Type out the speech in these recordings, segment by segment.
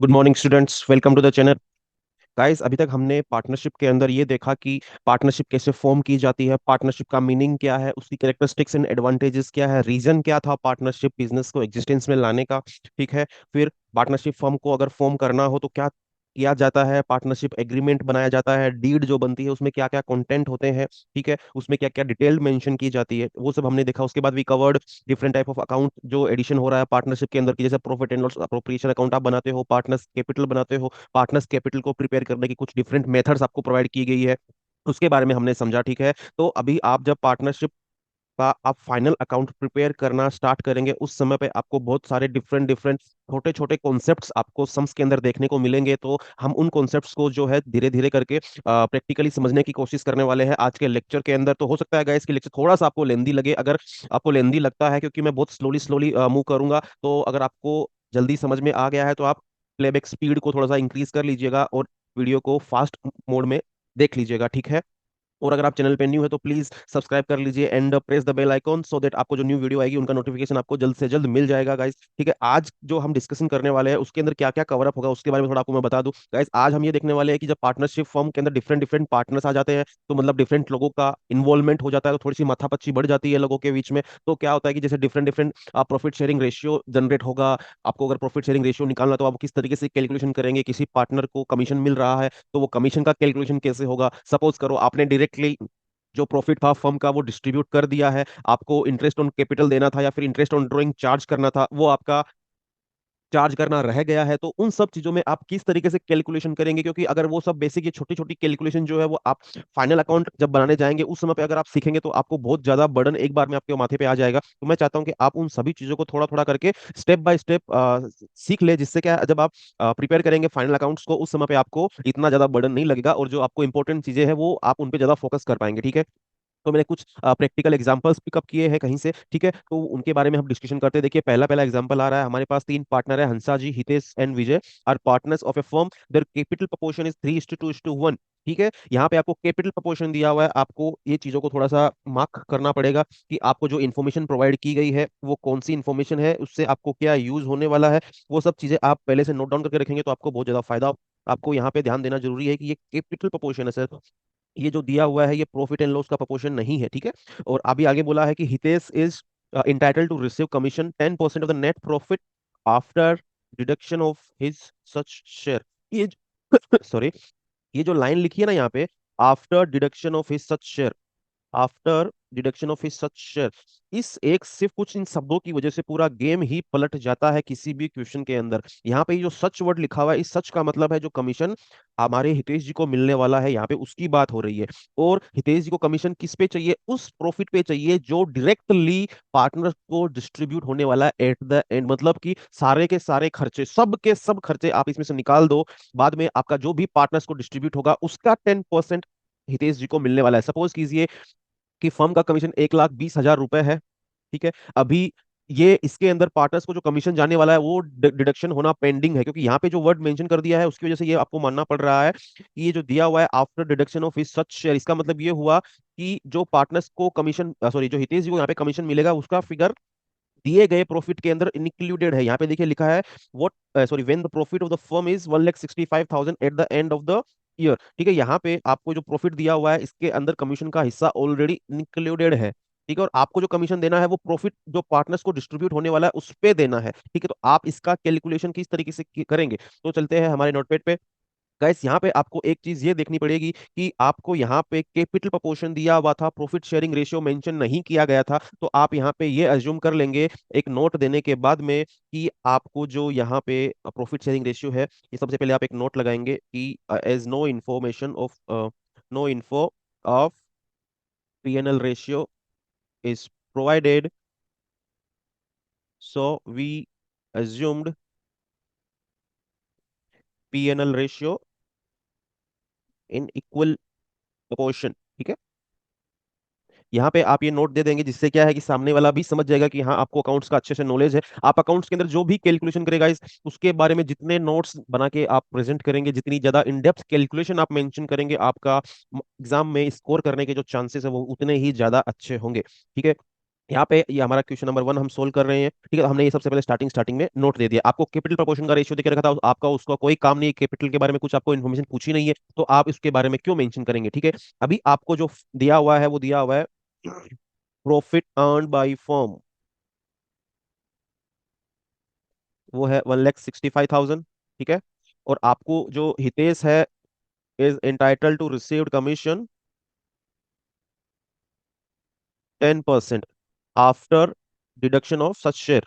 Good morning students, welcome to the channel. Guys, अभी तक हमने पार्टनरशिप के अंदर ये देखा कि पार्टनरशिप कैसे फॉर्म की जाती है, पार्टनरशिप का मीनिंग क्या है, उसकी कैरेक्टरिस्टिक्स एंड एडवांटेजेस क्या है, रीजन क्या था पार्टनरशिप बिजनेस को एग्जिस्टेंस में लाने का। ठीक है। फिर पार्टनरशिप फर्म को अगर फॉर्म करना हो तो क्या किया जाता है, पार्टनरशिप एग्रीमेंट बनाया जाता है, डीड जो बनती है उसमें क्या क्या कंटेंट होते हैं, ठीक है, उसमें क्या क्या डिटेल मेंशन की जाती है, वो सब हमने देखा। उसके बाद we covered different type of account जो एडिशन हो रहा है पार्टनरशिप के अंदर की, जैसे profit and loss appropriation account आप बनाते हो, पार्टनर्स कैपिटल बनाते हो, पार्टनर्स कैपिटल को प्रिपेयर करने की कुछ डिफरेंट मेथड्स आपको प्रोवाइड की गई है, उसके बारे में हमने समझा। ठीक है। तो अभी आप जब पार्टनरशिप का आप फाइनल अकाउंट प्रिपेयर करना स्टार्ट करेंगे, उस समय पे आपको बहुत सारे डिफरेंट डिफरेंट छोटे छोटे कॉन्सेप्ट्स आपको सम्स के अंदर देखने को मिलेंगे। तो हम उन कॉन्सेप्ट्स को जो है धीरे धीरे करके प्रैक्टिकली समझने की कोशिश करने वाले हैं आज के लेक्चर के अंदर। तो हो सकता है गाइस कि लेक्चर थोड़ा सा आपको लेंदी लगे। अगर आपको लेंदी लगता है क्योंकि मैं बहुत स्लोली स्लोली मूव करूंगा, तो अगर आपको जल्दी समझ में आ गया है तो आप प्लेबैक स्पीड को थोड़ा सा इंक्रीज कर लीजिएगा और वीडियो को फास्ट मोड में देख लीजिएगा। ठीक है। और अगर आप चैनल पे न्यू है तो प्लीज सब्सक्राइब कर लीजिए and press the bell icon so that आपको जो न्यू वीडियो आएगी उनका नोटिफिकेशन आपको जल्द से जल्द मिल जाएगा गाइस। ठीक है। आज जो हम डिस्कशन करने वाले हैं उसके अंदर क्या क्या कवर अप होगा उसके बारे में थोड़ा आपको मैं बता दूं गाइस। आज हम ये देखने वाले हैं कि जब पार्टनरशिप फर्म के अंदर डिफरेंट डिफरेंट पार्टनर्स आ जाते हैं तो मतलब डिफरेंट लोगों का इन्वॉल्वमेंट हो जाता है, तो थोड़ी सी माथापच्ची बढ़ जाती है लोगों के बीच में। तो क्या होता है कि जैसे different different profit sharing ratio generate होगा। आपको अगर प्रॉफिट शेयरिंग रेशियो निकालना तो आप किस तरीके से कैलकुलेशन करेंगे, किसी पार्टनर को कमीशन मिल रहा है तो वो कमीशन का कैलकुलेशन कैसे होगा। सपोज करो आपने डायरेक्टली जो प्रॉफिट था फर्म का वो डिस्ट्रीब्यूट कर दिया है, आपको इंटरेस्ट ऑन कैपिटल देना था या फिर इंटरेस्ट ऑन ड्राइंग चार्ज करना था, वो आपका चार्ज करना रह गया है। तो उन सब चीजों में आप किस तरीके से कैलकुलेशन करेंगे, क्योंकि अगर वो सब बेसिक ये छोटी छोटी कैलकुलेशन जो है वो आप फाइनल अकाउंट जब बनाने जाएंगे उस समय पे अगर आप सीखेंगे तो आपको बहुत ज्यादा बर्डन एक बार में आपके माथे पे आ जाएगा। तो मैं चाहता हूं कि आप उन सभी चीजों को थोड़ा थोड़ा करके स्टेप बाय स्टेप सीख ले, जिससे क्या जब आप प्रिपेयर करेंगे फाइनल अकाउंट्स को उस समय पे आपको इतना ज्यादा बर्डन नहीं लगेगा और जो आपको इंपॉर्टेंट चीजें हैं वो आप उन पे ज्यादा फोकस कर पाएंगे। ठीक है। तो मैंने कुछ प्रैक्टिकल एग्जांपल्स पिकअप किए हैं कहीं से। ठीक है। तो उनके बारे में हम डिस्कशन करते हैं। देखिए, पहला पहला एग्जांपल आ रहा है हमारे पास। तीन पार्टनर है, Hansa ji, Hitesh and Vijay are partners of a firm. Their capital proportion is 3:2:1। ठीक है। यहाँ पे आपको कैपिटल प्रोपोर्शन दिया हुआ है, आपको ये चीजों को थोड़ा सा मार्क करना पड़ेगा कि आपको जो इन्फॉर्मेशन प्रोवाइड की गई है वो कौन सी इन्फॉर्मेशन है, उससे आपको क्या यूज होने वाला है। वो सब चीजें आप पहले से नोट डाउन करके रखेंगे तो आपको बहुत ज्यादा फायदा। आपको यहाँ पे ध्यान देना जरूरी है कि ये कैपिटल प्रोपोर्शन है सर, ये जो दिया हुआ है ये प्रॉफिट एंड लॉस का प्रोपोर्शन नहीं है। ठीक है। और अभी आगे बोला है कि Hitesh is entitled to receive commission 10% of the net profit after deduction of his such share. ये सॉरी, ये जो लाइन लिखी है ना यहाँ पे, after deduction of his such share, after deduction of his such share, इस एक सिर्फ कुछ इन शब्दों की वजह से पूरा गेम ही पलट जाता है किसी भी क्वेश्चन के अंदर। यहाँ पे ये जो सच वर्ड लिखा हुआ है, इस सच का मतलब है जो कमीशन हमारे हितेश जी को मिलने वाला है, यहाँ पे उसकी बात हो रही है। और हितेश जी को कमीशन किस पे चाहिए, उस प्रॉफिट पे चाहिए जो डायरेक्टली पार्टनर को डिस्ट्रीब्यूट होने वाला है एट द एंड। मतलब कि सारे के सारे खर्चे, सब के सब खर्चे आप इसमें से निकाल दो, बाद में आपका जो भी पार्टनर्स को डिस्ट्रीब्यूट होगा उसका 10% हितेश जी को मिलने वाला है। सपोज कीजिए कि फर्म का कमीशन 1,20,000 रुपए है। ठीक है। अभी ये इसके अंदर पार्टनर्स को जो कमीशन जाने वाला है वो डिडक्शन होना पेंडिंग है, क्योंकि यहाँ पे जो वर्ड मेंशन कर दिया है उसकी वजह से ये आपको मानना पड़ रहा है कि ये जो दिया हुआ है after deduction of his such share, इसका मतलब ये हुआ कि जो पार्टनर्स को कमीशन, सॉरी, जो हितेश जी को यहाँ पे कमीशन मिलेगा उसका फिगर दिए गए प्रॉफिट के अंदर इंक्लूडेड है। यहाँ पे देखिए लिखा है what, sorry, when the profit of the firm is 1,65,000 at the end of the year. ठीक है। यहाँ पे आपको जो प्रॉफिट दिया हुआ है इसके अंदर कमीशन का हिस्सा ऑलरेडी इंक्लूडेड है। ठीक है। और आपको जो कमीशन देना है वो प्रॉफिट जो पार्टनर्स को डिस्ट्रीब्यूट होने वाला है उस पे देना है। ठीक है। तो आप इसका कैलकुलेशन किस तरीके से करेंगे, तो चलते हैं हमारे नोटपैड पे। गाइस, यहाँ पे आपको एक चीज ये देखनी पड़ेगी कि आपको यहाँ पे कैपिटल प्रोपोर्शन दिया हुआ था, प्रॉफिट शेयरिंग रेशियो मेंशन नहीं किया गया था। तो आप यहाँ पे ये अज्यूम कर लेंगे एक नोट देने के बाद में कि आपको जो यहाँ पे प्रॉफिट शेयरिंग रेशियो है, ये सबसे पहले आप एक नोट लगाएंगे कि as no information of no info of PNL ratio is provided, so we assumed PNL ratio in equal proportion. ठीक है। यहाँ पे आप ये नोट दे देंगे, जिससे क्या है कि सामने वाला भी समझ जाएगा कि हाँ आपको अकाउंट्स का अच्छे से नॉलेज है। आप अकाउंट्स के अंदर जो भी कैलकुलेशन करेगा इस उसके बारे में जितने नोट्स बना के आप प्रेजेंट करेंगे, जितनी ज्यादा इन डेप्थ कैलकुलेशन आप मेंशन करेंगे, आपका एग्जाम में स्कोर करने के जो चांसेस है वो उतने ही ज्यादा अच्छे होंगे। ठीक है। यहाँ पे ये हमारा क्वेश्चन नंबर 1 हम सोल्व कर रहे हैं, ठीक है। तो हमने ये सबसे पहले स्टार्टिंग में नोट दे दिया, आपको कैपिटल प्रोपोर्शन का रेशियो देके रखा था, आपका उसका कोई काम नहीं है, कैपिटल के बारे में कुछ आपको इन्फॉर्मेशन पूछी नहीं है, तो आप इसके बारे में क्यों मेंशन करेंगे, ठीक है। अभी आपको जो दिया हुआ है वो दिया हुआ है प्रॉफिट अर्न बाय फर्म, वो है 1,65,000, ठीक है। और आपको जो हितेश है is entitle to received commission 10% after deduction of such share.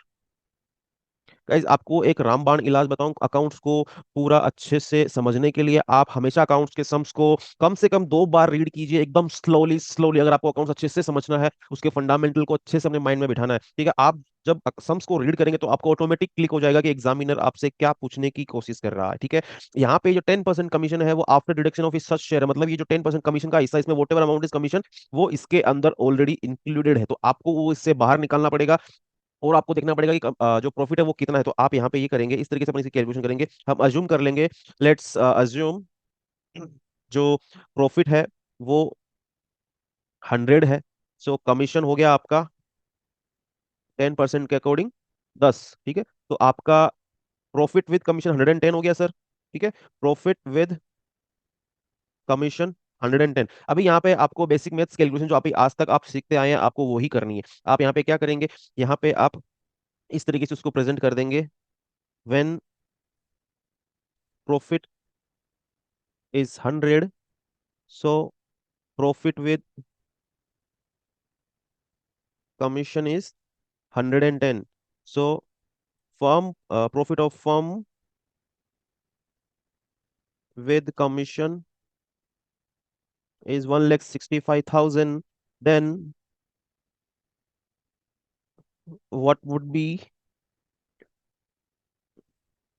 Guys आपको एक रामबाण इलाज बताऊं अकाउंट्स को पूरा अच्छे से समझने के लिए, आप हमेशा अकाउंट्स के सम्स को कम से कम 2 बार रीड कीजिए, एकदम स्लोली स्लोली। अगर आपको अकाउंट्स अच्छे से समझना है, उसके फंडामेंटल को अच्छे से अपने माइंड में बिठाना है, ठीक है। आप जब सम्स को रीड करेंगे तो आपको ऑटोमेटिक क्लिक हो जाएगा कि एग्जामिनर आपसे क्या पूछने की कोशिश कर रहा है, ठीक है। यहाँ पे जो 10% कमीशन है वो after deduction of such share है, मतलब ये जो 10% कमीशन का हिस्सा, इसमें vote ever amount is commission, वो इसके अंदर ऑलरेडी इंक्लूडेड है, तो आपको वो इससे बाहर निकालना पड़ेगा। और आपको देखना पड़ेगा कि जो प्रॉफिट है वो कितना है, तो आप यहाँ पे ये करेंगे, इस तरीके से अपन इसे कैलकुलेशन करेंगे, हम अज्यूम कर लेंगे, लेट्स अज्यूम जो प्रॉफिट है वो 100 है। सो कमीशन हो गया आपका 10% के अकॉर्डिंग 10, ठीक है। तो आपका प्रॉफिट विद कमीशन 110 हो गया सर, ठीक है। Profit with commission 110। अभी यहाँ पे आपको बेसिक मैथ्स कैलकुलेशन जो आप आज तक आप सीखते आए हैं, आपको वही करनी है। आप यहाँ पे क्या करेंगे, यहाँ पे आप इस तरीके से उसको प्रेजेंट कर देंगे, when profit is 100, so profit with commission is 110, so firm profit of firm with commission is 1,65,000, then what would be,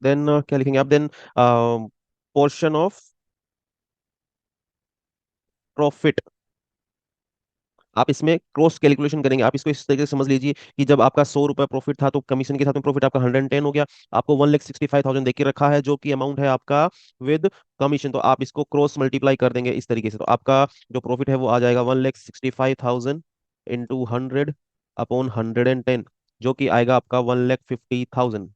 then क्या लिखेंगे आप, then portion of profit, आप इसमें क्रॉस कैलकुलेशन करेंगे। आप इसको इस तरीके से समझ लीजिए कि जब आपका 100 रुपए प्रॉफिट था तो कमीशन के साथ में प्रॉफिट आपका 110 हो गया, आपको 1,65,000 देके रखा है जो कि अमाउंट है आपका विद कमीशन, तो आप इसको क्रॉस मल्टीप्लाई कर देंगे इस तरीके से, तो आपका जो प्रॉफिट है वो आ जाएगा 1,65,000 इंटू 100 अपॉन 110, जो कि आएगा आपका 1,50,000,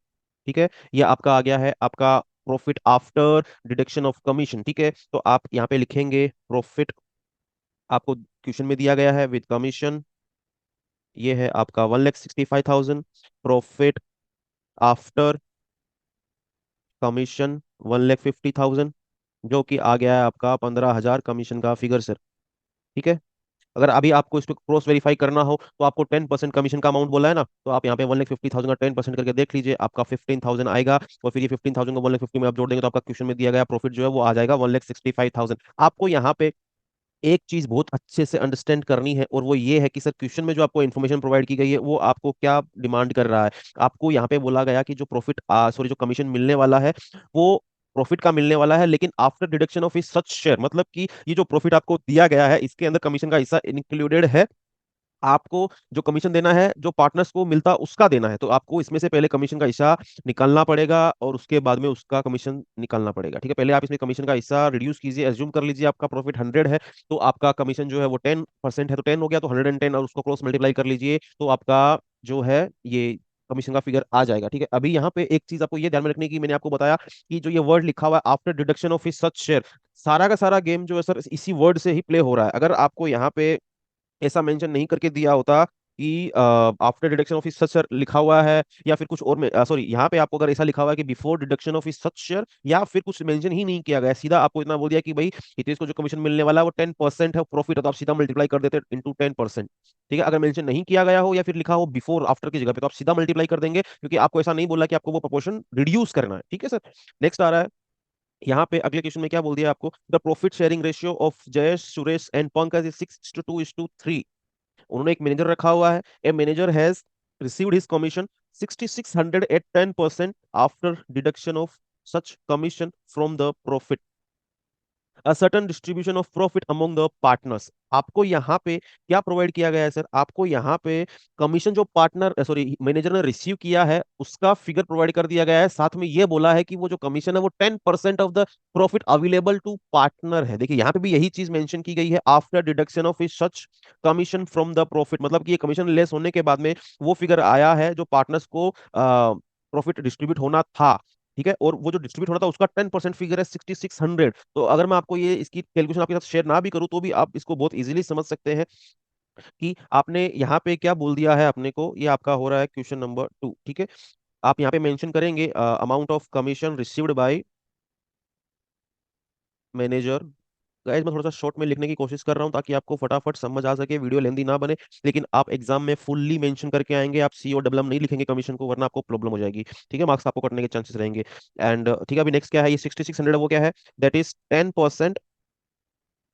ठीक है। ये आपका आ गया है आपका profit after deduction of commission, ठीक है। तो आप यहाँ पे लिखेंगे प्रॉफिट, आपको क्वेश्चन में दिया गया है विद कमीशन, ये है आपका 1,65,000, प्रॉफिट आफ्टर कमीशन 1,50,000, जो कि आ गया है आपका 15,000 कमीशन का फिगर सर, ठीक है। अगर अभी आपको इसको क्रॉस वेरीफाई करना हो तो आपको 10% कमीशन का अमाउंट बोला है ना, तो आप यहाँ पे 1,50,000 का 10% करके देख लीजिए, आपका 15,000 आएगा, और फिर ये 15,000 को 1,50 में आप जोड़ देंगे तो आपका क्वेश्चन में दिया गया प्रॉफिट जो है वो आ जाएगा 1,65,000। आपको यहाँ पे एक चीज बहुत अच्छे से अंडरस्टैंड करनी है, और वो ये है कि सर क्वेश्चन में जो आपको इन्फॉर्मेशन प्रोवाइड की गई है वो आपको क्या डिमांड कर रहा है। आपको यहाँ पे बोला गया कि जो प्रॉफिट सॉरी जो कमीशन मिलने वाला है वो प्रॉफिट का मिलने वाला है, लेकिन after deduction of such share, मतलब कि ये जो प्रॉफिट आपको दिया गया है इसके अंदर कमीशन का हिस्सा इंक्लूडेड है। आपको जो कमीशन देना है जो पार्टनर्स को मिलता उसका देना है, तो आपको इसमें से पहले कमीशन का हिस्सा निकालना पड़ेगा और उसके बाद में उसका कमीशन निकालना पड़ेगा, ठीक है। पहले आप इसमें कमीशन का हिस्सा रिड्यूस कीजिए, एज्यूम कर लीजिए आपका प्रॉफिट 100 है, तो आपका कमीशन जो है वो 10% है, तो 10 हो गया, तो 110 और उसको क्रॉस मल्टीप्लाई कर लीजिए, तो आपका जो है ये कमीशन का फिगर आ जाएगा, ठीक है। अभी यहाँ पे एक चीज आपको ये ध्यान में रखने की, मैंने आपको बताया कि जो ये वर्ड लिखा हुआ है after deduction of his such share, सारा का सारा गेम जो है सर इसी वर्ड से ही प्ले हो रहा है। अगर आपको यहाँ पे ऐसा मेंशन नहीं करके दिया होता कि after deduction of such share लिखा हुआ है, या फिर कुछ और में सॉरी यहाँ पे आपको अगर ऐसा लिखा हुआ है कि before deduction of such share, या फिर कुछ मेंशन ही नहीं किया गया, सीधा आपको इतना बोल दिया कि भाई हितेश को जो कमीशन मिलने वाला है वो 10% है प्रॉफिट है, तो आप सीधा मल्टीप्लाई कर देते इंटू 10%, ठीक है। अगर मेंशन नहीं किया गया हो या फिर लिखा हो बिफोर आफ्टर की जगह पे, तो आप सीधा मल्टीप्लाई कर देंगे, क्योंकि आपको ऐसा नहीं बोला कि आपको वो प्रोपोर्शन रिड्यूस करना है, ठीक है सर। नेक्स्ट आ रहा है, यहाँ पे अगले क्वेश्चन में क्या बोल दिया आपको, the profit sharing ratio of Jayesh Suresh and Pankaj is 6:2:3। उन्होंने एक मैनेजर रखा हुआ है, a manager has received his commission 6600 at 10% after deduction of such commission from the profit. A certain distribution of profit among the partners. आपको यहाँ पे क्या provide किया गया है सर? आपको यहाँ पे कमीशन जो पार्टनर सॉरी मैनेजर ने रिसीव किया है उसका फिगर प्रोवाइड कर दिया गया है। साथ में ये बोला है कि वो जो कमीशन है वो 10% of the profit available to partner है। देखिए यहाँ पे भी यही चीज मेंशन की गई है, after deduction of such commission from the profit, मतलब कि ये कमीशन लेस होने के बाद में वो फिगर आया है जो पार्टनर्स को प्रॉफिट डिस्ट्रीब्यूट होना था। ठीक है, और वो जो डिस्ट्रीब्यूट होना था उसका 10% फिगर है 6600। तो अगर मैं आपको ये इसकी कैलकुलेशन आपके साथ शेयर ना भी करूं तो भी आप इसको बहुत इजीली समझ सकते हैं कि आपने यहाँ पे क्या बोल दिया है अपने को। ये आपका हो रहा है क्वेश्चन नंबर 2। ठीक है, आप यहाँ पे मेंशन करेंगे amount of commission received by manager. Guys मैं थोड़ा सा शॉर्ट में लिखने की कोशिश कर रहा हूँ ताकि आपको फटाफट समझ आ सके, वीडियो लेंदी ना बने। लेकिन आप एग्जाम में फुल्ली मेंशन करके आएंगे, आप सी और डबल एम नहीं लिखेंगे कमीशन को, वरना आपको प्रॉब्लम हो जाएगी। ठीक है, मार्क्स आपको कटने के चांसेस रहेंगे। एंड ठीक है, अभी नेक्स्ट क्या है, ये 6600 वो क्या है? That is 10%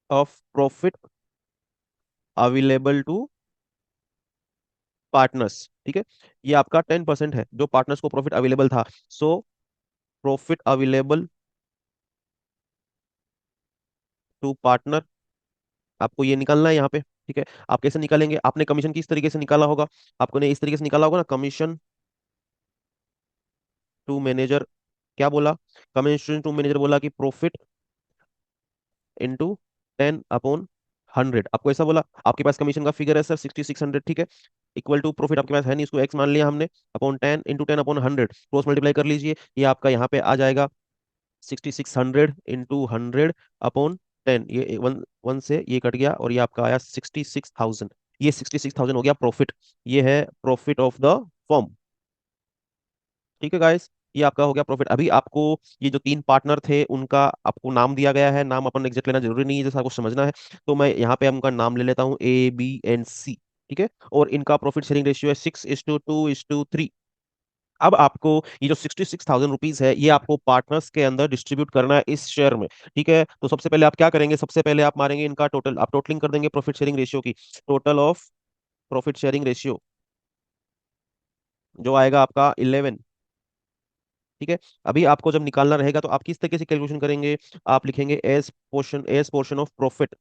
of profit available to partners. ठीक है, ये आपका 10% है जो पार्टनर्स को प्रॉफिट अवेलेबल था। So profit available to partner आपको ये निकालना है यहाँ पे। ठीक है, आप कैसे निकालेंगे? आपने कमीशन किस तरीके से निकाला होगा? आपको ने इस तरीके से निकाला होगा ना, कमीशन टू मैनेजर। क्या बोला? कमीशन टू मैनेजर बोला कि प्रॉफिट इंटू 10/100। आपको ऐसा बोला। आपके पास कमीशन का फिगर है सर 6600। ठीक है, इक्वल टू प्रॉफिट आपके पास है नहीं, इसको एक्स मान लिया हमने, अपॉन 10 इंटू 10/100, क्रॉस मल्टीप्लाई कर लीजिए। ये आपका यहाँ पे आ जाएगा 6600 इंटू 100 अपॉन 10। ये वन वन से ये कट गया और ये आपका आया 66,000। ये 66,000 हो गया प्रॉफिट। ये है प्रॉफिट ऑफ द फर्म। ठीक है गाइस, ये आपका हो गया प्रॉफिट। अभी आपको ये जो तीन पार्टनर थे उनका आपको नाम दिया गया है, नाम अपन एग्जैक्ट लेना जरूरी नहीं है, जैसा आपको समझना है। तो मैं यहाँ पे उनका नाम ले लेता हूँ, A B and C। ठीक है, और इनका प्रॉफिट शेयरिंग रेशियो है 6:2:3। अब आपको ये जो 66,000 रुपीज है ये आपको पार्टनर्स के अंदर डिस्ट्रीब्यूट करना है इस शेयर में। ठीक है, तो सबसे पहले आप क्या करेंगे? सबसे पहले आप मारेंगे इनका टोटल, आप टोटलिंग कर देंगे प्रॉफिट शेयरिंग रेशियो की। Total of profit sharing ratio जो आएगा आपका 11। ठीक है, अभी आपको जब निकालना रहेगा तो आप किस तरीके से कैलकुलेशन करेंगे? आप लिखेंगे एज पोर्शन ऑफ प्रॉफिट।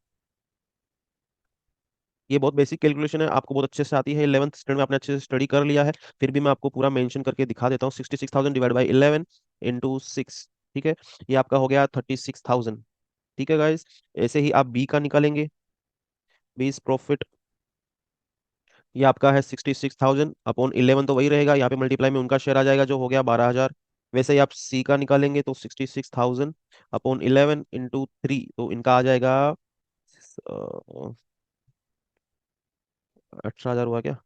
ये बहुत बेसिक कैलकुलेशन है, आपको बहुत अच्छे से आती है, 11th स्टैंडर्ड में आपने अच्छे से स्टडी कर लिया है। फिर भी मैं आपको पूरा मेंशन करके दिखा देता हूँ। 66,000 डिवाइड बाई 11 इंटू 6। ठीक है, ये आपका हो गया 36,000। ठीक है गाइस, ऐसे ही आप बी का निकालेंगे। बीस प्रॉफिट, ये आपका है 66,000 अपॉन 11, तो वही रहेगा, यहाँ पे मल्टीप्लाई में उनका शेयर आ जाएगा जो हो गया 12,000। वैसे ही आप सी का निकालेंगे तो 66,000 अपॉन 11 इंटू 3, तो इनका आ जाएगा 18,000 हुआ क्या?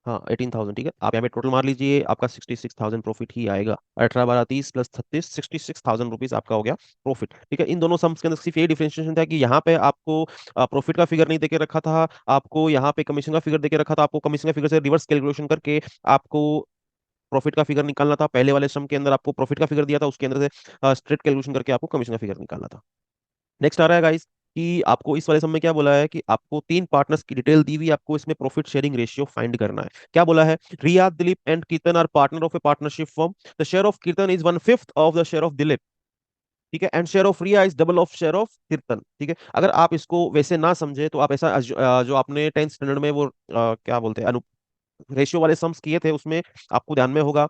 हाँ 18,000। ठीक है, आप यहाँ पे टोटल मार लीजिए, आपका 66,000 प्रॉफिट ही आएगा। 18 12 30 + 36, 66,000 रुपीज आपका हो गया प्रॉफिट। ठीक है, इन दोनों सम्स के अंदर सिर्फ ये डिफरेंशिएशन था कि यहाँ पे आपको प्रॉफिट का फिगर नहीं देके रखा था, आपको यहाँ पे कमीशन का फिगर देके रखा था। आपको कमीशन का फिगर से रिवर्स कैलकुलेशन करके आपको प्रॉफिट का फिगर निकालना था। पहले वाले सम के अंदर आपको प्रॉफिट का फिगर दिया था, उसके अंदर से स्ट्रेट कैलकुलेशन करके आपको कमीशन का फिगर निकालना था। नेक्स्ट आ रहा है गाइस कि आपको इस वाले सम में क्या बोला है कि आपको तीन पार्टनर्स की डिटेल दी हुई, आपको इसमें प्रॉफिट शेयरिंग रेशियो फाइंड करना है। क्या बोला है? Riya, Dilip and Kirtan are partner of a partnership firm. The share of Kirtan is 1/5 of the share of Dilip. ठीक है, and share of Riya is double of share of Kirtan. ठीक है, अगर आप इसको वैसे ना समझे तो आप ऐसा जो आपने 10th स्टैंडर्ड में वो क्या बोलते हैं अनु रेशियो वाले सम्स किए थे उसमें आपको ध्यान में होगा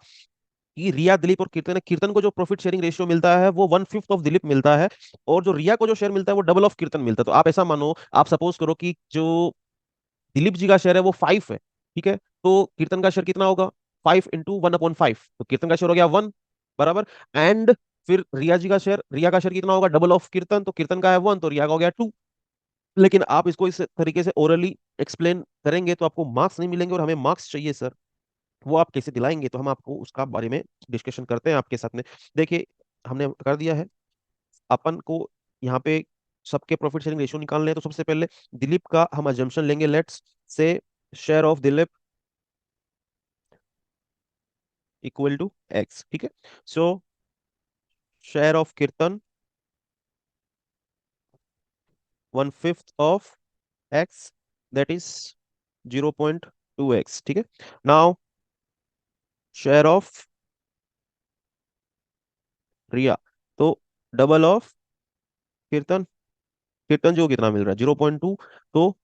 कि रिया, दिलीप और कीर्तन है, कीर्तन को जो प्रॉफिट शेयरिंग रेशियो मिलता है वो 1/5 ऑफ दिलीप मिलता है, और जो रिया को जो शेयर मिलता है वो डबल ऑफ कीर्तन मिलता है। तो आप ऐसा मानो, आप सपोज करो कि जो दिलीप जी का शेयर है वो 5 है। ठीक है, तो कीर्तन का शेयर कितना होगा? 5 × 1/5, तो कीर्तन का शेयर हो गया 1 बराबर। एंड फिर रिया का शेयर कितना होगा? डबल ऑफ कीर्तन, तो कीर्तन का है 1 तो रिया का हो गया 2। लेकिन आप इसको इस तरीके से ओरली एक्सप्लेन करेंगे तो आपको मार्क्स नहीं मिलेंगे, और हमें मार्क्स चाहिए सर। वो आप कैसे दिलाएंगे तो हम आपको उसका बारे में डिस्कशन करते हैं आपके साथ में। देखिए, हमने कर दिया है अपन को यहाँ पे सबके प्रॉफिट शेयरिंग रेशियो निकालने हैं। तो सबसे पहले दिलीप का हम अजम्पशन लेंगे, let's say share of Dilip equal to X. ठीक है, सो शेयर ऑफ कीर्तन 1/5 of x, that is 0.2x। ठीक है, नाउ शेयर ऑफ रिया, तो डबल ऑफ कीर्तन, कीर्तन जी को कितना मिल रहा है? 0.2। तो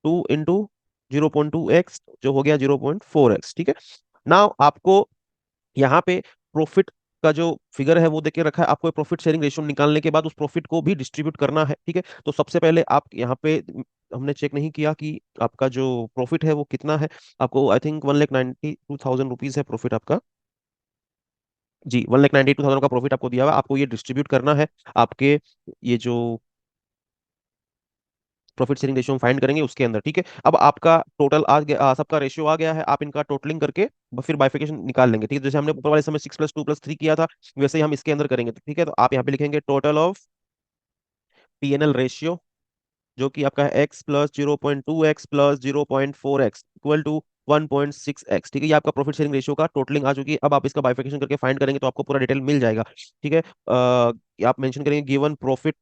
2 इंटू 0.2x जो हो गया 0.4x, ठीक है। नाउ आपको यहाँ पे प्रॉफिट का जो फिगर है वो देके रखा है, आपको प्रॉफिट शेयरिंग रेशियो निकालने के बाद उस प्रॉफिट को भी डिस्ट्रीब्यूट करना है, ठीक है। तो सबसे पहले आप यहाँ पे हमने चेक नहीं किया कि आपका जो प्रॉफिट है वो कितना है। आपको आई थिंक 1,92,000 रुपीज है प्रॉफिट आपका। जी, 1,92,000 का प्रॉफिट आपको दिया हुआ है, आपको ये डिस्ट्रीब्यूट करना है। आपके ये जो प्रॉफिट शेयरिंग रेशियो फाइंड करेंगे उसके अंदर, ठीक है। अब आपका टोटल आ गया, सबका रेशियो आ गया है, आप इनका टोटलिंग करके फिर बाइफिकेशन निकाल लेंगे, ठीक है। जैसे हमने ऊपर वाले समय 6+2+3 किया था, वैसे ही हम इसके अंदर करेंगे, ठीक है। तो आप यहाँ पे लिखेंगे टोटल ऑफ पीएनएल रेशियो, जो कि आपका है x+0.2x+0.4x इक्वल टू 1.6x, ठीक है। ये आपका प्रॉफिट शेयरिंग रेशियो का टोटलिंग आ चुकी है। अब आप इसका बाइफिकेशन करके फाइंड करेंगे तो आपको पूरा डिटेल मिल जाएगा, ठीक है। आप मेंशन करेंगे गिवन प्रॉफिट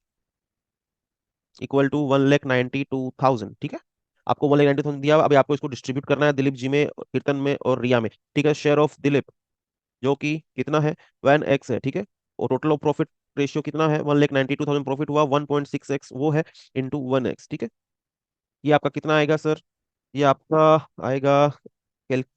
इक्वल टू 1,92,000, ठीक है। आपको 1,92,000 दिया हुआ, अभी आपको इसको डिस्ट्रीब्यूट करना है दिलीप जी में, कीर्तन में और रिया में, ठीक है। शेयर ऑफ दिलीप जो कि कितना है, 1x है, ठीक है। और टोटल ऑफ प्रॉफिट रेशियो कितना है, 1,92,000 प्रॉफिट हुआ, 1.6x वो है, इंटू 1x, ठीक है। ये आपका कितना आएगा सर? ये आपका आएगा,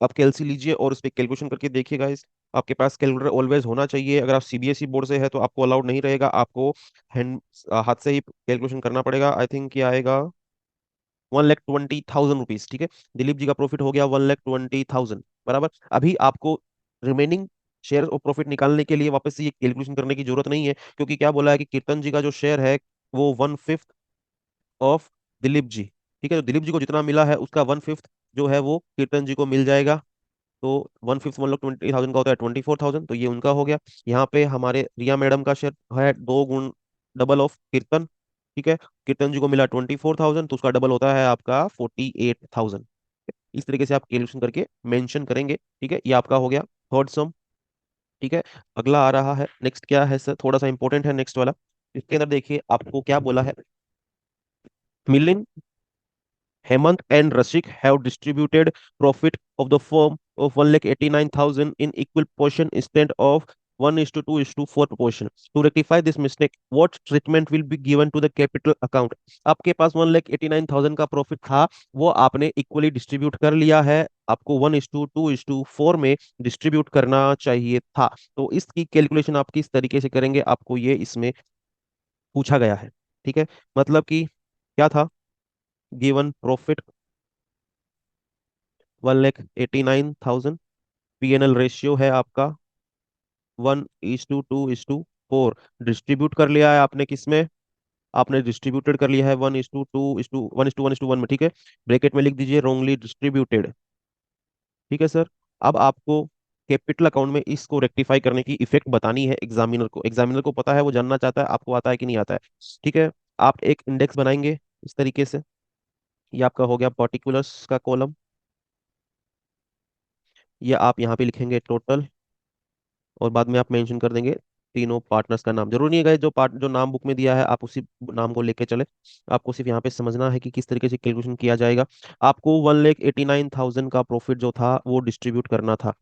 आप कैलसी लीजिए और उस पर कैलकुलेशन करके देखिएगा। इस आपके पास कैलकुलेटर ऑलवेज होना चाहिए। अगर आप सीबीएसई बोर्ड से है तो आपको अलाउड नहीं रहेगा, आपको हैंड हाथ से ही कैलकुलेशन करना पड़ेगा। आई थिंक ये आएगा 1,20,000 रुपीज, ठीक है। दिलीप जी का प्रॉफिट हो गया 1,20,000, बराबर। अभी आपको रिमेनिंग शेयर और प्रॉफिट निकालने के लिए वापस से ये कैलकुलेशन करने की जरूरत नहीं है, क्योंकि क्या बोला है कि कीर्तन जी का जो शेयर है वो 1/5 ऑफ दिलीप जी, ठीक है। तो दिलीप जी को जितना मिला है उसका 1/5 जो है वो कीर्तन जी को मिल जाएगा। तो 1/5 मतलब 20,000 का होता है 24,000, तो ये उनका हो गया। यहाँ पे हमारे रिया मैडम का शेयर है 2 गुण डबल ऑफ कीर्तन, ठीक है। कीर्तन जी को मिला 24,000, तो उसका डबल होता है आपका 48,000। इस तरीके से आप कैलकुलेशन करके मेंशन करेंगे, ठीक है। ये आपका हो गया थर्ड सम, ठीक है। अगला आ रहा है, नेक्स्ट क्या है सर, थोड़ा सा इंपॉर्टेंट है नेक्स्ट वाला। इसके अंदर देखिए आपको क्या बोला है, मिलिन, Hemant and Rashik have distributed profit of the firm of 1,89,000 in equal portion instead of 1:2:4 proportion. To rectify this mistake, what treatment will be given to the capital account? आपके पास 1,89,000 का प्रॉफिट था, वो आपने इक्वली डिस्ट्रीब्यूट कर लिया है, आपको 1:2:4 में डिस्ट्रीब्यूट करना चाहिए था। तो इसकी कैलकुलेशन आप किस तरीके से करेंगे, आपको ये इसमें पूछा गया है, ठीक है। मतलब कि क्या था, गिवन प्रॉफिट 1,89,000, पीएनएल रेशियो है आपका 1:2:4, डिस्ट्रीब्यूट कर लिया है आपने किस में, आपने डिस्ट्रीब्यूटेड कर लिया है 1:2:1:1 में, ठीक है। ब्रैकेट में लिख दीजिए रोंगली डिस्ट्रीब्यूटेड, ठीक है सर। अब आपको कैपिटल अकाउंट में इसको रेक्टिफाई करने की इफेक्ट बतानी है एग्जामिनर को, एग्जामिनर को पता है, वो जानना चाहता है आपको आता है कि नहीं आता है, ठीक है। आप एक इंडेक्स बनाएंगे इस तरीके से, ये आपका हो गया पर्टिकुलर्स का कॉलम। ये आप यहाँ पे लिखेंगे टोटल, और बाद में आप मेंशन कर देंगे तीनों पार्टनर्स का नाम। जरूरी नहीं है guys, जो नाम बुक में दिया है आप उसी नाम को लेके चले, आपको सिर्फ यहाँ पे समझना है कि किस तरीके से कैलकुलेशन किया जाएगा। आपको 1,89,000 का प्रॉफिट जो था वो डिस्ट्रीब्यूट करना था।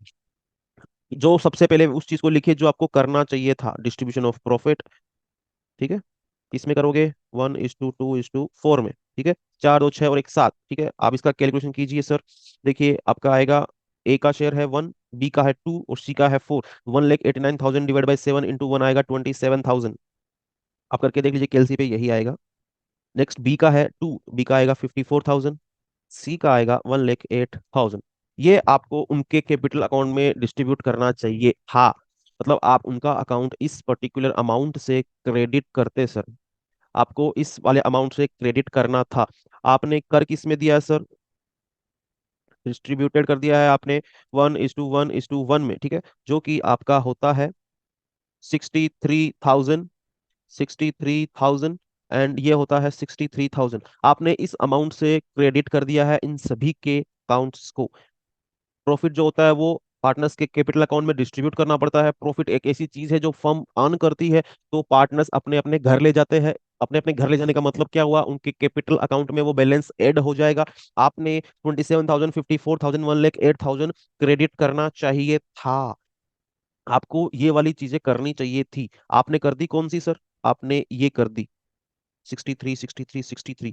जो सबसे पहले उस चीज को लिखिए जो आपको करना चाहिए था, डिस्ट्रीब्यूशन ऑफ प्रॉफिट, ठीक है। किसमें करोगे, 1:2:4 में, ठीक है। 4, 2, 6 और 1, 7, ठीक है। आप इसका कैलकुलेशन कीजिए सर। देखिए आपका आएगा, ए का शेयर है 1, बी का है 2 और सी का है 4। 1,89,000 डिवाइड बाई 7 इंटू 1 आएगा 27,000। आप करके देख लीजिए कैलसी पे यही आएगा। नेक्स्ट बी का है 2, बी का आएगा 54,000, सी का आएगा 1,08,000। ये आपको उनके कैपिटल अकाउंट में डिस्ट्रीब्यूट करना चाहिए था, मतलब आप उनका अकाउंट इस पर्टिकुलर अमाउंट से क्रेडिट करते सर, आपको इस वाले अमाउंट से क्रेडिट करना था। आपने कर किस में दिया है सर, डिस्ट्रीब्यूटेड कर दिया है आपने 1:1:1 में, ठीक है। जो कि आपका होता है 63,000, 63,000, एंड ये होता है 63,000। आपने इस अमाउंट से क्रेडिट कर दिया है इन सभी के अकाउंट्स को। प्रॉफिट जो होता है वो पार्टनर्स के कैपिटल अकाउंट में डिस्ट्रीब्यूट करना पड़ता है। प्रॉफिट एक ऐसी चीज है जो फर्म अर्न करती है, तो पार्टनर्स अपने अपने घर ले जाते हैं। अपने अपने घर ले जाने का मतलब क्या हुआ, उनके कैपिटल अकाउंट में वो बैलेंस ऐड हो जाएगा। आपने 27,000, 54,000, 1,08,000 क्रेडिट करना चाहिए था, आपको ये वाली चीजें करनी चाहिए थी। आपने कर दी कौन सी सर, आपने ये कर दी, 63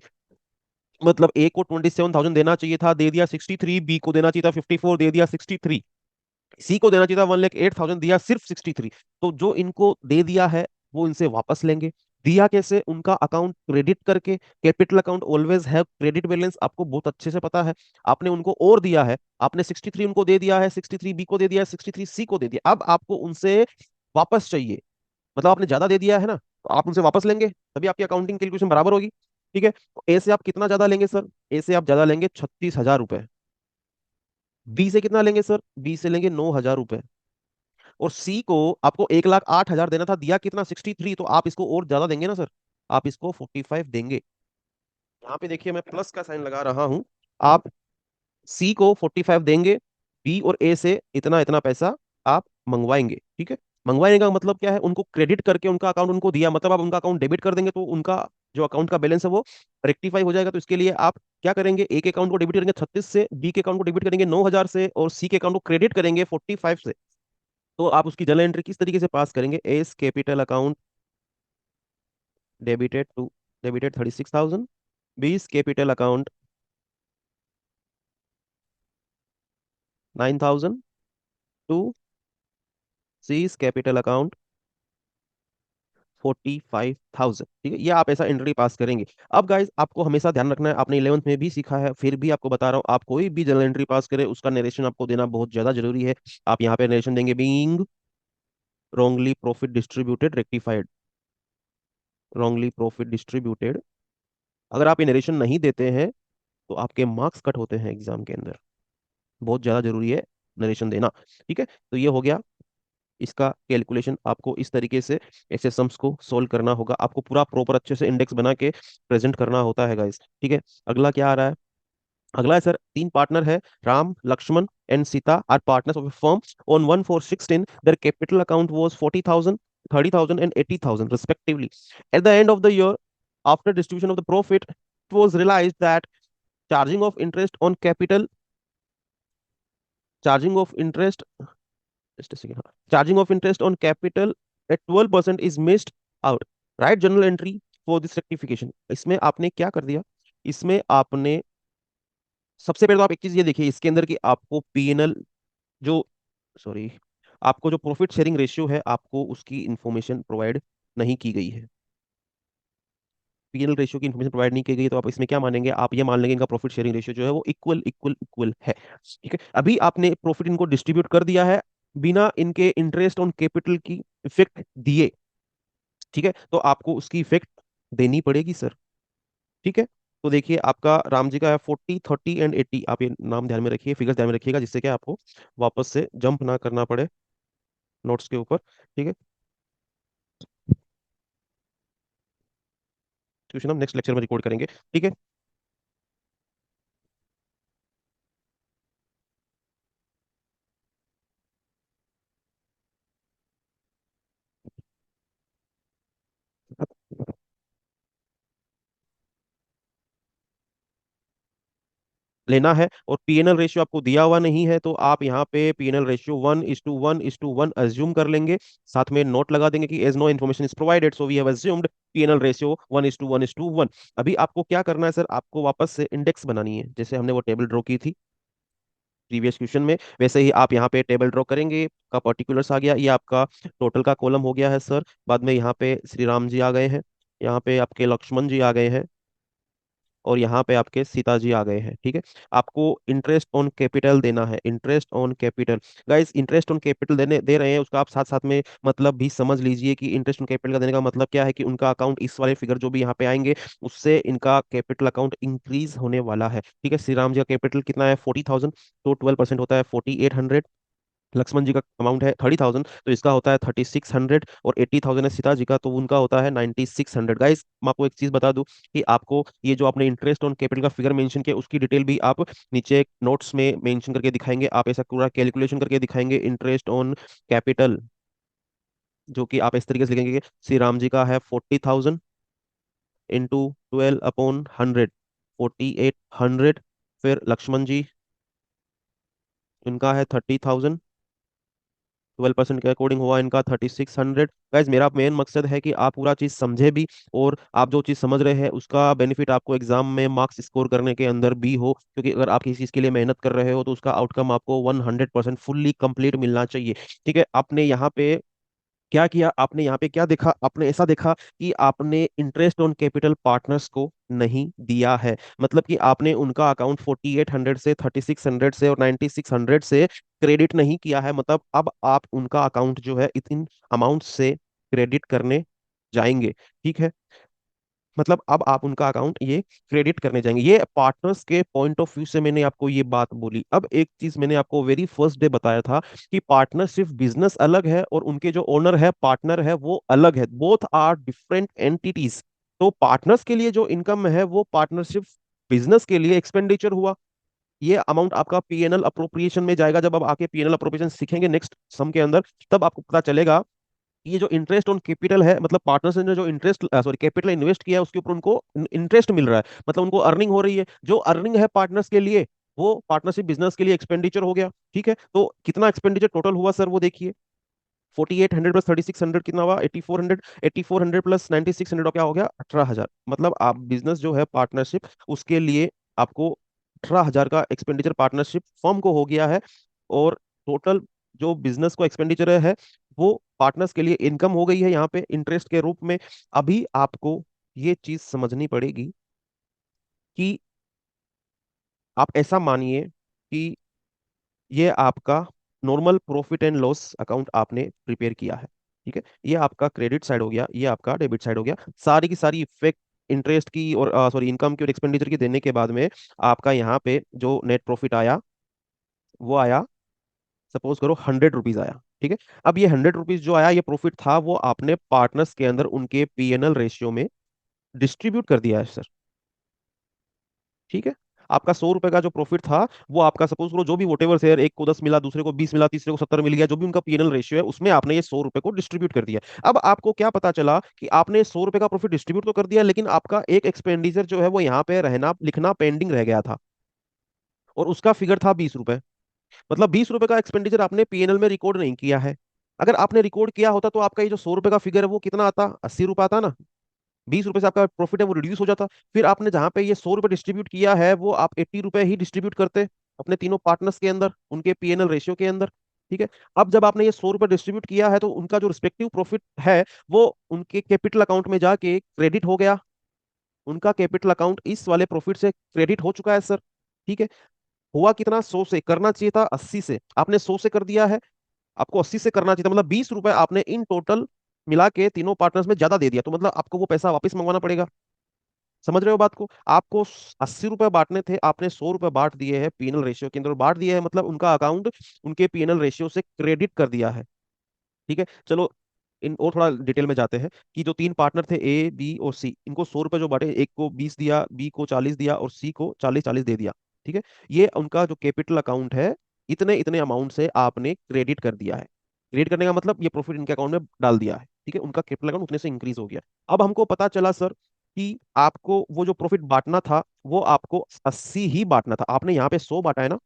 मतलब ए को 27,000 देना चाहिए था, दे दिया 63, बी को देना चाहिए था 54, दे दिया 63, सी को देना चाहिए था 1,08,000, दिया सिर्फ 63। तो जो इनको दे दिया है वो इनसे वापस लेंगे। दिया कैसे? उनका अकाउंट क्रेडिट करके। Capital account always have credit balance, आपको बहुत अच्छे से पता है। आपने उनको और दिया है, आपने 63 उनको दे दिया है, 63 बी को दे दिया है, 63 सी को दे दिया, अब आपको उनसे वापस चाहिए। मतलब आपने ज्यादा दे दिया है ना, तो आप उनसे वापस लेंगे, तभी आपकी अकाउंटिंग कैलकुलेशन बराबर होगी। ठीक है, तो ए से आप कितना ज्यादा लेंगे सर? ए से आप ज्यादा लेंगे 36,000 रुपए। बी से कितना लेंगे सर? बी से लेंगे 9,000 रुपए। और सी को आपको 1,08,000 देना था, दिया कितना? 63, तो आप इसको और ज्यादा देंगे ना सर, आप इसको 45 देंगे। यहाँ पे देखिए मैं प्लस का साइन लगा रहा हूं। आप सी को 45 देंगे, बी और ए से इतना इतना पैसा आप मंगवाएंगे। ठीक है, मंगवाने का मतलब क्या है? उनको क्रेडिट करके उनका अकाउंट उनको दिया, मतलब आप उनका अकाउंट डेबिट कर देंगे, तो उनका जो अकाउंट का बैलेंस है वो रेक्टिफाई हो जाएगा। तो इसके लिए आप क्या करेंगे? ए के अकाउंट को डेबिट करेंगे 36 से, बी के अकाउंट को डेबिट करेंगे 9,000 से, और सी के अकाउंट को क्रेडिट करेंगे 45 से। तो आप उसकी जर्नल एंट्री किस तरीके से पास करेंगे? A's capital account debited to, debited 36,000, B's capital account 9,000 to C's capital account 45,000। ठीक है, ये आप ऐसा एंट्री पास करेंगे। अब गाइस आपको हमेशा ध्यान रखना है, आपने 11th में भी सीखा है, फिर भी आपको बता रहा हूँ, आप कोई भी जर्नल एंट्री पास करें उसका नरेशन आपको देना बहुत ज्यादा जरूरी है। आप यहाँ पे नरेशन देंगे, being wrongly profit distributed rectified, wrongly profit distributed. अगर आप ये नरेशन नहीं देते हैं तो आपके मार्क्स कट होते हैं एग्जाम के अंदर। बहुत ज्यादा जरूरी है नरेशन देना। ठीक है, तो ये हो गया इसका कैलकुलेशन। आपको इस तरीके से ऐसे सम्स को सोल्व करना होगा, आपको पूरा प्रॉपर अच्छे से इंडेक्स बना के प्रेजेंट करना होता है गाइस। ठीक है, अगला क्या आ रहा है? अगला है सर, तीन पार्टनर है, Ram, Lakshman and Sita are partners of a firm on 1/4/16, their capital account was 40,000, 30,000 and 80,000 respectively. At the end of the year, after distribution of the profit, it was realized that charging of interest on capital, charging of interest, just a second, charging of interest on capital at 12% is missed out. Right journal entry for this rectification. इसमें आपने क्या कर दिया? इसमें आपने सबसे पहले तो आप एक चीज ये देखिए इसके अंदर कि आपको पीएनएल जो, सॉरी, आपको जो प्रॉफिट शेयरिंग रेशियो है आपको उसकी इंफॉर्मेशन प्रोवाइड नहीं की गई है। पीएनएल रेशियो की इन्फॉर्मेशन प्रोवाइड नहीं की गई, तो आप इसमें क्या मानेंगे? आप ये मान लेंगे इनका प्रॉफिट शेयरिंग रेशियो जो है वो इक्वल इक्वल इक्वल है। ठीक है, अभी आपने प्रॉफिट इनको डिस्ट्रीब्यूट कर दिया है बिना इनके इंटरेस्ट ऑन कैपिटल की इफेक्ट दिए। ठीक है, तो आपको उसकी इफेक्ट देनी पड़ेगी सर। ठीक है, तो देखिए आपका राम जी का है 40, 30 एंड 80। आप ये नाम ध्यान में रखिए, फिगर्स ध्यान में रखिएगा, जिससे कि आपको वापस से जंप ना करना पड़े नोट्स के ऊपर। ठीक है, क्वेश्चन हम नेक्स्ट लेक्चर में रिकॉर्ड करेंगे। ठीक है, लेना है, और पीएनएल रेशियो आपको दिया हुआ नहीं है, तो आप यहाँ पे पीएनएल रेशियो 1:1:1 अज्यूम कर लेंगे। साथ में नोट लगा देंगे कि as no information is provided so we have assumed PNL ratio 1:1:1। अभी आपको क्या करना है सर? आपको वापस से इंडेक्स बनानी है, जैसे हमने वो टेबल ड्रॉ की थी प्रीवियस क्वेश्चन में, वैसे ही आप यहाँ पे टेबल ड्रॉ करेंगे। का पर्टिकुलर्स आ गया, ये आपका टोटल का कॉलम हो गया है सर। बाद में यहाँ पे श्री राम जी आ गए हैं, यहाँ पे आपके लक्ष्मण जी आ गए हैं, और यहाँ पे आपके सीता जी आ गए हैं। ठीक है, आपको इंटरेस्ट ऑन कैपिटल देना है, interest on capital. Guys interest on capital देने दे रहे हैं, उसका आप साथ साथ में मतलब भी समझ लीजिए कि इंटरेस्ट ऑन कैपिटल का देने का मतलब क्या है कि उनका अकाउंट इस वाले फिगर जो भी यहाँ पे आएंगे उससे इनका कैपिटल अकाउंट इंक्रीज होने वाला है। ठीक है, श्री राम जी का कैपिटल कितना है? 40,000, तो 12% होता है 4,800। लक्ष्मण जी का अमाउंट है 30,000, तो इसका होता है 3,600, और 80,000 है सीता जी का, तो उनका होता है 9,600। गाइस मैं आपको एक चीज बता दूं कि आपको ये जो आपने इंटरेस्ट ऑन कैपिटल का फिगर मेंशन किया उसकी डिटेल भी आप नीचे नोट्स में मेंशन करके दिखाएंगे। आप ऐसा पूरा कैलकुलेशन करके दिखाएंगे इंटरेस्ट ऑन कैपिटल, जो कि आप इस तरीके से लिखेंगे कि श्री राम जी का है 40,000 इंटू 12/100, 4,800। फिर लक्ष्मण जी, इनका है 30,000 12% के अकॉर्डिंग हुआ इनका 3600। गाइज मेरा मेन मकसद है कि आप पूरा चीज़ समझे भी, और आप जो चीज़ समझ रहे हैं उसका बेनिफिट आपको एग्जाम में मार्क्स स्कोर करने के अंदर भी हो, क्योंकि अगर आप किसी चीज़ के लिए मेहनत कर रहे हो तो उसका आउटकम आपको 100% फुल्ली कंप्लीट मिलना चाहिए। ठीक है, आपने यहाँ पे क्या किया, आपने यहाँ पे क्या देखा, आपने ऐसा देखा कि आपने इंटरेस्ट ऑन कैपिटल पार्टनर्स को नहीं दिया है। मतलब कि आपने उनका अकाउंट 4800 से, 3600 से और 9600 से क्रेडिट नहीं किया है। मतलब अब आप उनका अकाउंट जो है इन अमाउंट से क्रेडिट करने जाएंगे। ठीक है, मतलब अब आप उनका अकाउंट ये क्रेडिट करने जाएंगे। ये पार्टनर्स के पॉइंट ऑफ व्यू से मैंने आपको ये बात बोली। अब एक चीज मैंने आपको वेरी फर्स्ट डे बताया था कि पार्टनरशिप बिजनेस अलग है और उनके जो ओनर है, पार्टनर है, वो अलग है। Both are different entities. तो पार्टनर्स के लिए जो इनकम है वो पार्टनरशिप बिजनेस के लिए एक्सपेंडिचर हुआ। ये अमाउंट आपका पीएनएल अप्रोप्रिएशन में जाएगा। जब आप आके पीएनएल अप्रोप्रिएशन सीखेंगे नेक्स्ट सम के अंदर, तब आपको पता चलेगा ये जो इंटरेस्ट ऑन कैपिटल है, मतलब पार्टनर्स ने जो इंटरेस्ट सॉरी कैपिटल इन्वेस्ट किया है उसके ऊपर उनको इंटरेस्ट मिल रहा है, मतलब उनको अर्निंग हो रही है। जो अर्निंग है पार्टनर्स के लिए, वो पार्टनरशिप बिजनेस के लिए एक्सपेंडिचर हो गया। ठीक है, तो कितना एक्सपेंडिचर टोटल हुआ सर वो देखिए। 4800 प्लस 3600 कितना हुआ, 8400। 8400 प्लस 9600 क्या हो गया, 18000। मतलब आप बिजनेस जो है पार्टनरशिप, उसके लिए आपको 18000 का एक्सपेंडिचर पार्टनरशिप फर्म को हो गया है। और टोटल जो बिजनेस को एक्सपेंडिचर है वो पार्टनर्स के लिए इनकम हो गई है यहाँ पे इंटरेस्ट के रूप में। अभी आपको ये चीज समझनी पड़ेगी कि आप ऐसा मानिए कि ये आपका normal profit and loss account आपने प्रिपेयर किया है। ठीक है, ये आपका क्रेडिट साइड हो गया, ये आपका डेबिट साइड हो गया। सारी की सारी इफेक्ट इंटरेस्ट की और सॉरी इनकम की और एक्सपेंडिचर की देने के बाद में आपका यहाँ पे जो नेट प्रॉफिट आया वो आया, सपोज करो 100 रुपीज आया। ठीक है, अब ये 100 रुपीज जो आया ये प्रॉफिट था, वो आपने पार्टनर्स के अंदर उनके पीएनएल रेशियो में डिस्ट्रीब्यूट कर दिया है सर। ठीक है, आपका 100 रुपए का जो प्रॉफिट था वो आपका सपोज करो जो भी वोटेवर शेयर, एक को 10 मिला, दूसरे को 20 मिला, तीसरे को 70 मिल गया, जो भी उनका पीएनएल रेशियो है उसमें आपने ये 100 रुपए को डिस्ट्रीब्यूट कर दिया। अब आपको क्या पता चला कि आपने 100 रुपए का प्रॉफिट डिस्ट्रीब्यूट तो कर दिया, लेकिन आपका एक एक्सपेंडिचर जो है वो यहाँ पे रहना लिखना पेंडिंग रह गया था, और उसका फिगर था 20 रुपए। मतलब 20 रुपए का एक्सपेंडिचर आपने पीएनएल में रिकॉर्ड नहीं किया है। अगर आपने रिकॉर्ड किया होता तो आपका ये जो 100 रुपए का फिगर है वो कितना आता, 80 रुपए आता ना। 20 रुपए से आपका प्रॉफिट है वो रिड्यूस हो जाता। फिर आपने जहां पे ये 100 रुपए डिस्ट्रीब्यूट किया है वो आप 80 रुपए ही डिस्ट्रीब्यूट करते अपने तीनों पार्टनर्स के अंदर, उनके पीएनएल रेशियो के अंदर। ठीक है, अब जब आपने ये 100 रुपए डिस्ट्रीब्यूट किया है तो उनका जो रिस्पेक्टिव प्रॉफिट है वो उनके कैपिटल अकाउंट में जाके क्रेडिट हो गया। उनका कैपिटल अकाउंट इस वाले प्रॉफिट से क्रेडिट हो चुका है सर। ठीक है, हुआ कितना, 100 से करना चाहिए था 80 से, आपने 100 से कर दिया है। आपको 80 से करना चाहिए था, मतलब 20 रुपए आपने इन टोटल मिला के तीनों पार्टनर्स में ज्यादा दे दिया, तो मतलब आपको वो पैसा वापस मंगवाना पड़ेगा। समझ रहे हो बात को, आपको 80 रुपए बांटने थे, आपने 100 रुपए बांट दिए हैं पीएनएल रेशियो के अंदर बांट दिए हैं, मतलब उनका अकाउंट उनके पीएनएल रेशियो से क्रेडिट कर दिया है। ठीक है, चलो इन और थोड़ा डिटेल में जाते हैं कि जो तीन पार्टनर थे ए बी और सी, इनको 100 रुपए जो बांटे, एक को 20 दिया, बी को 40 दिया और सी को 40-40 दे दिया। ठीक है, ये उनका जो कैपिटल अकाउंट है, इतने इतने अमाउंट से आपने क्रेडिट कर दिया है। क्रेडिट करने का मतलब ये प्रॉफिट इनके अकाउंट में डाल दिया है। ठीक है, उनका कैपिटल अकाउंट उतने से इंक्रीज हो गया। अब हमको पता चला सर कि आपको वो जो प्रॉफिट बांटना था वो आपको 80 ही बांटना था। आपने यहाँ पे 100 बांटा है ना,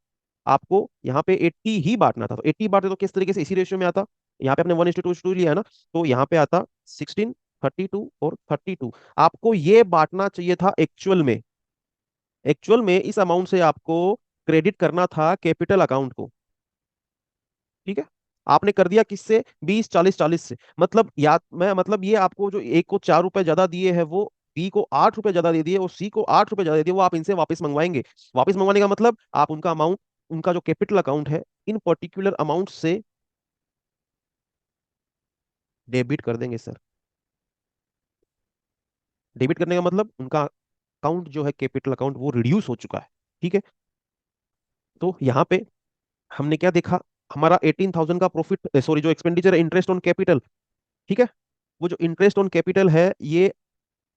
आपको यहाँ पे 80 ही बांटना था। तो 80 बांटे तो किस तरीके से, इसी रेशियो में आता। यहाँ पे आपने 1:2 लिया है ना, तो यहाँ पे आता 16, 32 और 32। आपको ये बांटना चाहिए था एक्चुअल में। एक्चुअल में इस अमाउंट से आपको क्रेडिट करना था कैपिटल अकाउंट को। ठीक है, आपने कर दिया किससे, 20, 40, 40 से। मतलब या मैं मतलब ये आपको जो एक को 4 रुपए ज्यादा दिए है वो बी को 8 रुपए ज्यादा दे दिए और सी को 8 रुपए ज्यादा दे दिए, वो आप इनसे वापस मंगवाएंगे। वापस मंगवाने का मतलब आप उनका अमाउंट, उनका जो कैपिटल अकाउंट है, इन पर्टिकुलर अमाउंट से डेबिट कर देंगे सर। डेबिट करने का मतलब उनका अकाउंट जो है कैपिटल अकाउंट वो रिड्यूस हो चुका है। ठीक है, तो यहाँ पे हमने क्या देखा, हमारा 18,000 का प्रॉफिट, सॉरी जो एक्सपेंडिचर है इंटरेस्ट ऑन कैपिटल। ठीक है, वो जो इंटरेस्ट ऑन कैपिटल है ये,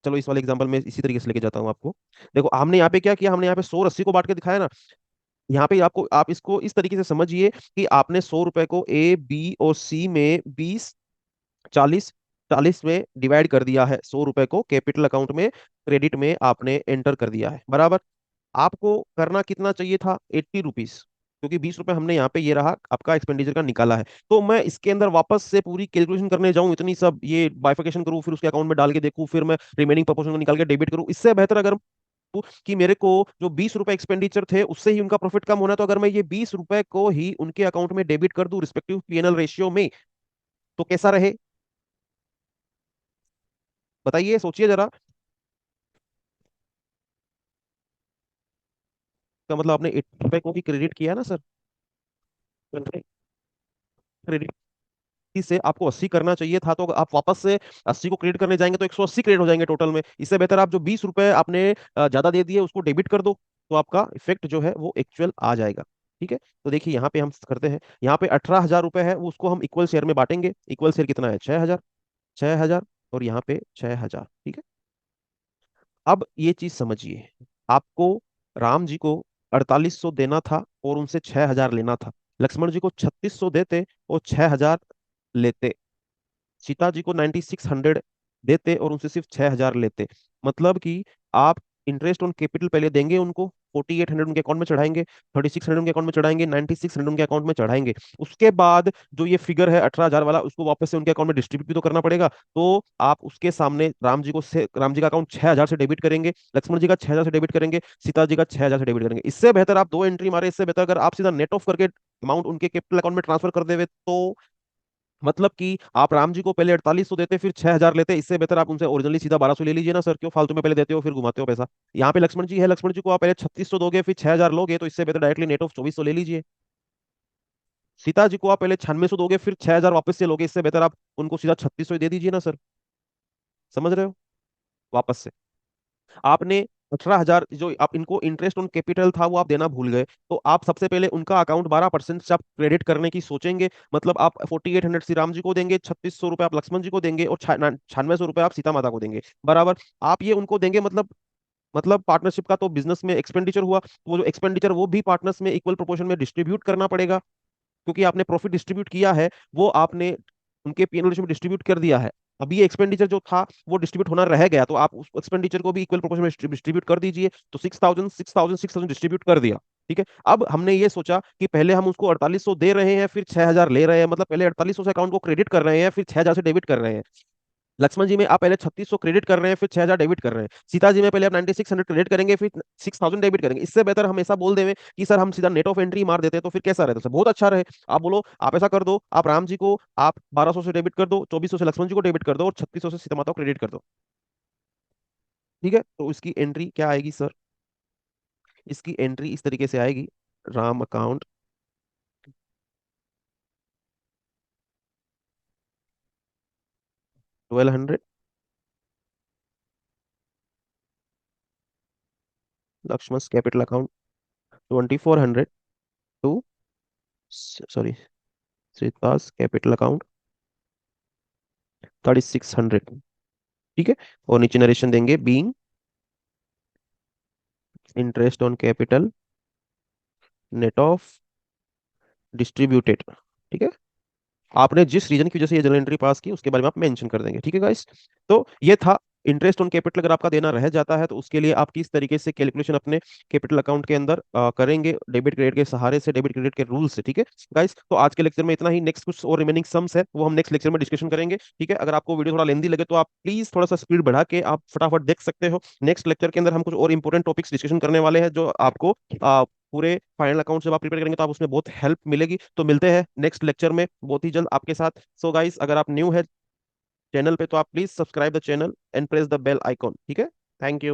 चलो इस वाले एग्जांपल में इसी तरीके से लेके जाता हूँ आपको। देखो हमने यहाँ पे क्या किया, हमने यहाँ पे 100 और 80 को बांट के दिखाया ना। यहाँ पे आपको, आप इसको इस तरीके से समझिए कि आपने 100 रुपए को ए बी और सी में 20, 40, 40 में डिवाइड कर दिया है। 100 रुपए को कैपिटल अकाउंट में क्रेडिट में आपने एंटर कर दिया है, बराबर। आपको करना कितना चाहिए था, 80 रुपीज। क्योंकि 20 रुपए हमने यहाँ पे ये रहा आपका एक्सपेंडिचर का निकाला है। तो मैं इसके अंदर वापस से पूरी कैलकुलेशन करने जाऊं, इतनी सब ये बाइफिकेशन करूं, फिर उसके अकाउंट में डाल के देखूं, फिर मैं रिमेनिंग प्रोपोर्शन को निकाल के डेबिट करूं, इससे बेहतर अगर कि मेरे को जो 20 रुपए एक्सपेंडिचर थे उससे ही उनका प्रॉफिट कम होना, तो अगर मैं ये 20 रुपए को ही उनके अकाउंट में डेबिट कर दूं रिस्पेक्टिव पीएनएल रेशियो में, तो कैसा रहे? बताइए, सोचिए जरा। का मतलब आपने 80 रुपए को ही क्रेडिट किया ना सर? क्रेडिट से आपको 80 करना चाहिए था, तो आप वापस से 80 को क्रेडिट करने जाएंगे तो 180 क्रेडिट हो जाएंगे टोटल में। इससे बेहतर आप जो 20 रुपए आपने ज्यादा दे दिए उसको डेबिट कर दो, तो आपका इफेक्ट जो है वो एक्चुअल आ जाएगा। ठीक है, तो देखिए यहाँ पे हम करते हैं, यहाँ पे 18,000 रुपए है, वो उसको हम इक्वल शेयर में बांटेंगे। इक्वल शेयर कितना है? 6,000। 6,000 और यहाँ पे 6,000। ठीक है, अब ये चीज समझिए, आपको राम जी को 4800 देना था और उनसे 6,000 लेना था। लक्ष्मण जी को 3600 देते और 6,000 लेते। सीता जी को 9600 देते और उनसे सिर्फ 6,000 लेते। मतलब कि आप इंटरेस्ट ऑन कैपिटल पहले देंगे उनको, 4800 उनके अकाउंट में चढ़ाएंगे, 3600 उनके अकाउंट में चढ़ाएंगे, 9600 उनके अकाउंट में चढ़ाएंगे। उसके बाद जो ये फिगर है 18,000 वाला, उसको वापस से उनके अकाउंट में डिस्ट्रीब्यूट भी तो करना पड़ेगा। तो आप उसके सामने राम जी का अकाउंट 6,000 से डेबिट करेंगे, लक्ष्मण जी का 6,000 से डेबिट करेंगे, सीता जी का 6,000 से डेबिट करेंगे। इससे बेहतर आप दो एंट्री मारे, इससे बेहतर अगर आप सीधा नेट ऑफ करके अमाउंट उनके कैपिटल अकाउंट में ट्रांसफर कर देवे, तो मतलब कि आप राम जी को पहले 4800 देते फिर 6,000 लेते। इससे बेहतर आप उनसे ओरिजिनली सीधा 1200 ले लीजिए ना सर, क्यों फालतू में पहले देते हो फिर घुमाते हो पैसा। यहाँ पे लक्ष्मण जी है, लक्ष्मण जी को आप पहले 3600 दोगे फिर 6,000 लोगे, तो इससे बेहतर डायरेक्टली नेट ऑफ 2400 ले लीजिए। सीता जी को आप पहले 9600 दोगे फिर 6,000 वापस से लोगे, इससे बेहतर आप उनको सीधा 3600 दे दीजिए ना सर। समझ रहे हो? वापस से आपने 18,000 जो आप इनको इंटरेस्ट ऑन कैपिटल था वो आप देना भूल गए, तो आप सबसे पहले उनका अकाउंट 12% से आप क्रेडिट करने की सोचेंगे। मतलब आप 4800 श्री राम जी को देंगे, 3600 रुपए आप लक्ष्मण जी को देंगे और 9600 रुपए आप सीता माता को देंगे बराबर। आप ये उनको देंगे, मतलब पार्टनरशिप का तो बिजनेस में एक्सपेंडिचर हुआ, तो वो जो एक्सपेंडिचर वो भी पार्टनर्स में इक्वल प्रोपोर्शन में डिस्ट्रीब्यूट करना पड़ेगा, क्योंकि आपने प्रॉफिट डिस्ट्रीब्यूट किया है, वो आपने उनके पीएनएल में डिस्ट्रीब्यूट कर दिया है। अभी ये एक्सपेंडिचर जो था वो डिस्ट्रीब्यूट होना रह गया, तो आप उस एक्सपेंडिचर को भी इक्वल प्रोपोर्शन में डिस्ट्रीब्यूट कर दीजिए। तो 6,000 6,000 6,000 डिस्ट्रीब्यूट कर दिया। ठीक है, अब हमने ये सोचा कि पहले हम उसको 4800 दे रहे हैं फिर 6,000 ले रहे हैं, मतलब पहले 4800 से अकाउंट को क्रेडिट कर रहे हैं फिर 6,000 से डेबिट कर रहे हैं। लक्ष्मण जी में आप पहले 3600 क्रेडिट कर रहे हैं फिर 6,000 डेबिट कर रहे हैं। सीता जी में पहले आप 9600 क्रेडिट करेंगे फिर 6,000 डेबिट करेंगे। इससे बेहतर हम ऐसा बोल दें कि सर हम सीधा नेट ऑफ एंट्री मार देते तो फिर कैसा रहता सर? बहुत अच्छा रहे। आप बोलो, आप ऐसा कर दो, आप राम जी को आप 1200 से डेबिट कर दो, 2400 से लक्ष्मण जी को डेबिट कर दो और 3600 से सीता माता को क्रेडिट कर दो। ठीक है, तो इसकी एंट्री क्या आएगी सर? इसकी एंट्री इस तरीके से आएगी, Ram account 1200, Lakshman capital account 2400 two, sorry, श्रीतास कैपिटल अकाउंट 3600। ठीक है, और नीचे नरेशन देंगे being interest on capital net of distributed. ठीक है, आपने जिस रीजन की वजह से ये जर्नल एंट्री पास की उसके बारे में आप मेंशन कर देंगे। ठीक है गाइस, तो ये था इंटरेस्ट ऑन कैपिटल। अगर आपका देना रह जाता है तो उसके लिए आप किस तरीके से कैलकुलेशन अपने कैपिटल अकाउंट के अंदर करेंगे, डेबिट क्रेडिट के सहारे से, डेबिट क्रेडिट के रूल से। ठीक है गाइस, तो आज के लेक्चर में इतना ही। नेक्स्ट कुछ और रिमेनिंग सम्स है वो हम नेक्स्ट लेक्चर में डिस्कशन करेंगे। ठीक है, अगर आपको वीडियो थोड़ा लेंदी लगे तो आप प्लीज थोड़ा सा स्पीड बढ़ा के आप फटाफट देख सकते हो। नेक्स्ट लेक्चर के अंदर हम कुछ और इंपॉर्टेंट टॉपिक्स डिस्कशन करने वाले हैं जो आपको पूरे फाइनल अकाउंट जब आप प्रिपेयर करेंगे तो आप उसमें बहुत हेल्प मिलेगी। तो मिलते हैं नेक्स्ट लेक्चर में बहुत ही जल्द आपके साथ। सो गाइस, अगर आप न्यू है चैनल पे तो आप please subscribe the channel and press the bell icon. ठीक है, थैंक यू।